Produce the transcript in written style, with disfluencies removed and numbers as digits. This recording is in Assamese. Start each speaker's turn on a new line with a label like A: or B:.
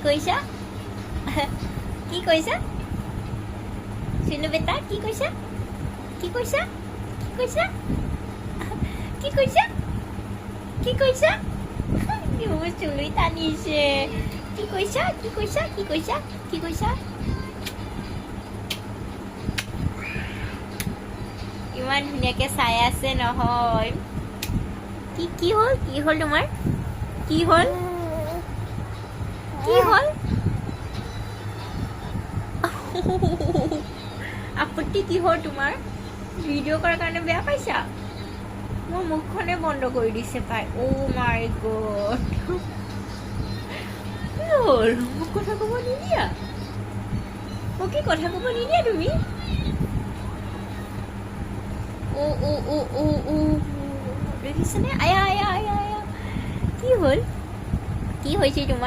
A: কৈছা কি কৈছা চুনু বেটা কি কৈছা কি কৈছা কি কৈছা কি কৈছা কি কৈছা মোৰ চুলি টানিছে কি কৈছা কি কৈছা কি কৈছা কি কৈছা ইমান ধুনীয়াকে চাই আছে নহয় কি হ'ল তোমাৰ কি হ'ল আপত্তি কিহৰ তোমাৰ ভিডিঅ' কৰাৰ কাৰণে বেয়া পাইছা মোৰ মুখখনে বন্ধ কৰি দিছে পাই অ' মাই গড কি হ'ল মোক কথা ক'ব নিদিয়া মোক কি কথা ক'ব নিদিয়া তুমি দেখিছেনে আয়া আয়া আয়া আয়া কি হ'ল কি হৈছে তোমাৰ